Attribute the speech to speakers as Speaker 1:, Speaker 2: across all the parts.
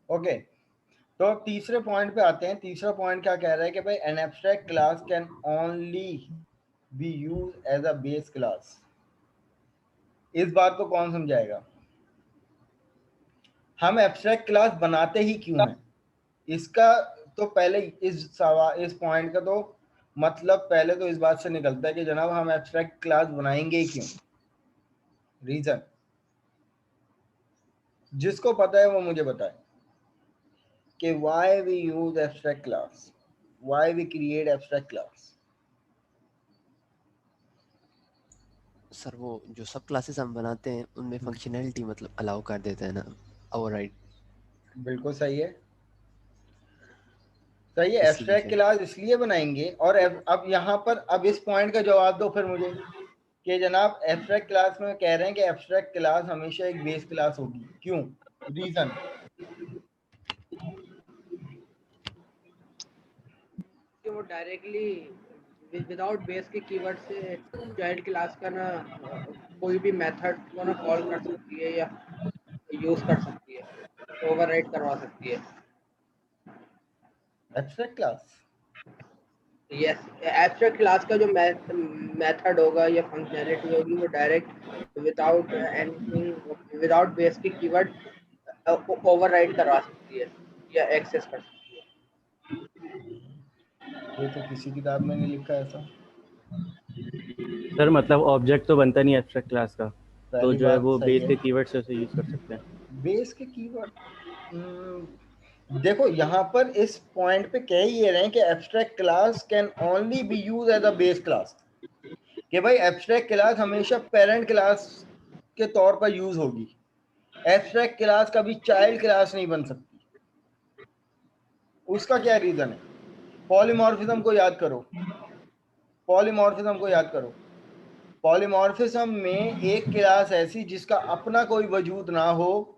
Speaker 1: Okay, तो अब तीसरे पॉइंट पे आते हैं। तीसरा पॉइंट क्या कह रहा है कि भाई an abstract class can only be use as a base class. इस बात को कौन समझाएगा? हम एब्स्ट्रैक्ट क्लास बनाते ही क्यों हैं, इसका तो पहले इस पॉइंट का तो मतलब पहले तो इस बात से निकलता है कि जनाब हम एब्स्ट्रैक्ट क्लास बनाएंगे ही क्यों। रीजन जिसको पता है वो मुझे बताए कि why we use abstract class, why we create abstract class।
Speaker 2: Sir वो जो सब क्लासेस हम बनाते हैं उनमें फंक्शनैलिटी मतलब अलाउ कर देते हैं ना, ओवरराइड।
Speaker 1: बिल्कुल सही है, सही है।
Speaker 2: इसी
Speaker 1: एब्स्ट्रैक्ट
Speaker 2: वजह।
Speaker 1: क्लास इसलिए बनाएंगे। और अब यहाँ पर अब इस पॉइंट का जवाब दो फिर मुझे कि जनाब एब्स्ट्रैक्ट क्लास में कह रहे हैं कि एब्स्ट्रैक्ट क्लास हमेशा एक बेस क्लास होगी, क्यों? रीजन
Speaker 3: कि वो डायरेक्टली विदाउट बेस के कीवर्ड से चाइल्ड क्लास का ना कोई भी मेथड को ना कॉल कर सकती है या यूज कर सकती है, ओवरराइड करवा सकती है।
Speaker 1: Abstract class
Speaker 3: yes, abstract class का जो मेथड होगा या फंक्शनैलिटी होगी वो direct without anything, without base के कीवर्ड ओवरराइड करवा सकती है या एक्सेस कर सकती है।
Speaker 1: ये तो किसी किताब में नहीं लिखा ऐसा।
Speaker 4: सर मतलब ऑब्जेक्ट तो बनता नहीं एब्स्ट्रैक्ट क्लास का, तो
Speaker 1: पहली
Speaker 4: जो है
Speaker 1: बात
Speaker 4: वो
Speaker 1: सही
Speaker 4: बेस
Speaker 1: है,
Speaker 4: के कीवर्ड से उसे यूज कर सकते हैं।
Speaker 1: बेस के कीवर्ड। देखो यहाँ पर इस पॉइंट पे कह ही ये रहे हैं कि abstract class can only be use as a base class, कि भाई एब्स्ट्रैक्ट क्लास हमेशा पेरेंट क्लास के तौर पर यूज होगी। एब्स्ट्रैक्ट क्लास कभी चाइल्ड क्लास नहीं बन सकती। उसका क्या रीजन है? पॉलीमॉर्फिज्म को याद करो, पॉलीमॉर्फिज्म को याद करो। पॉलीमॉर्फिज्म में एक क्लास ऐसी जिसका अपना कोई वजूद ना हो,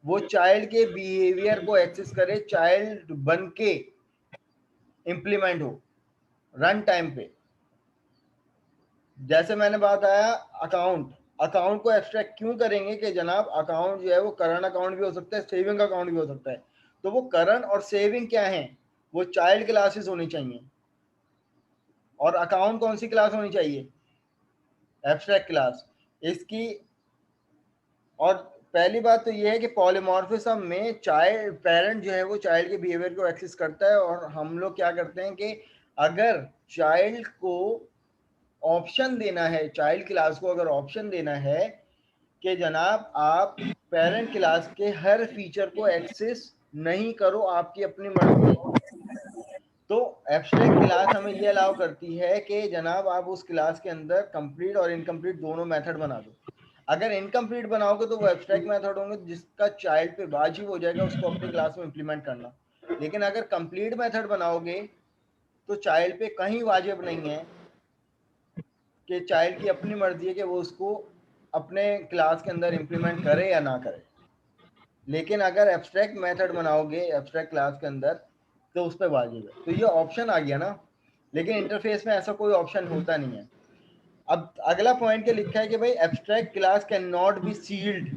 Speaker 1: वो चाइल्ड के बिहेवियर को एक्सेस करे, चाइल्ड बन के इंप्लीमेंट हो रन टाइम पे। जैसे मैंने बात आया अकाउंट, अकाउंट को एक्सट्रैक्ट क्यों करेंगे कि जनाब अकाउंट जो है वो करंट अकाउंट भी हो सकता है, सेविंग अकाउंट भी हो सकता है। तो वो करंट और सेविंग क्या है? वो चाइल्ड क्लासेस होनी चाहिए। और अकाउंट कौन सी क्लास होनी चाहिए? एब्स्ट्रैक्ट क्लास इसकी। और पहली बात तो ये है कि पॉलीमॉर्फिज्म में चाइल्ड पेरेंट जो है वो चाइल्ड के बिहेवियर को एक्सेस करता है, और हम लोग क्या करते हैं कि अगर चाइल्ड को ऑप्शन देना है, चाइल्ड क्लास को अगर ऑप्शन देना है कि जनाब आप पेरेंट क्लास के हर फीचर को एक्सेस नहीं करो, आपकी अपनी मर्जी है, तो एब्स्ट्रैक्ट क्लास हमें ये अलाउ करती है कि जनाब आप उस क्लास के अंदर कंप्लीट और इनकम्प्लीट दोनों मेथड बना दो। अगर इनकम्प्लीट बनाओगे तो वो एब्स्ट्रैक्ट मेथड होंगे जिसका चाइल्ड पे वाजिब हो जाएगा उसको अपनी क्लास में इंप्लीमेंट करना। लेकिन अगर कंप्लीट मेथड बनाओगे तो चाइल्ड पे कहीं वाजिब नहीं है, कि चाइल्ड की अपनी मर्जी है कि वो उसको अपने क्लास के अंदर इंप्लीमेंट करे या ना करे। लेकिन अगर एब्स्ट्रैक्ट मेथड बनाओगे एब्स्ट्रैक्ट क्लास के अंदर तो उस पर वाजिब है। तो ये ऑप्शन आ गया ना, लेकिन इंटरफेस में ऐसा कोई ऑप्शन होता नहीं है। अब अगला पॉइंट क्या लिखा है कि भाई abstract class can not be sealed.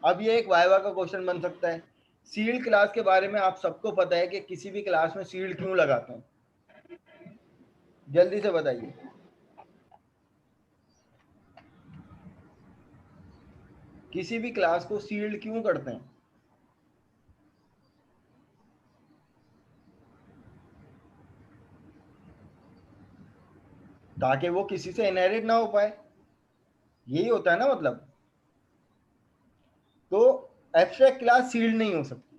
Speaker 1: अब ये एक वाइवा का क्वेश्चन बन सकता है। सील्ड क्लास के बारे में आप सबको पता है कि किसी भी क्लास में सील्ड क्यों लगाते हैं, जल्दी से बताइए। किसी भी क्लास को सील्ड क्यों करते हैं? ताकि वो किसी से इनहेरिट ना हो पाए, यही होता है ना मतलब। तो एब्स्ट्रैक्ट क्लास सील्ड नहीं हो सकती।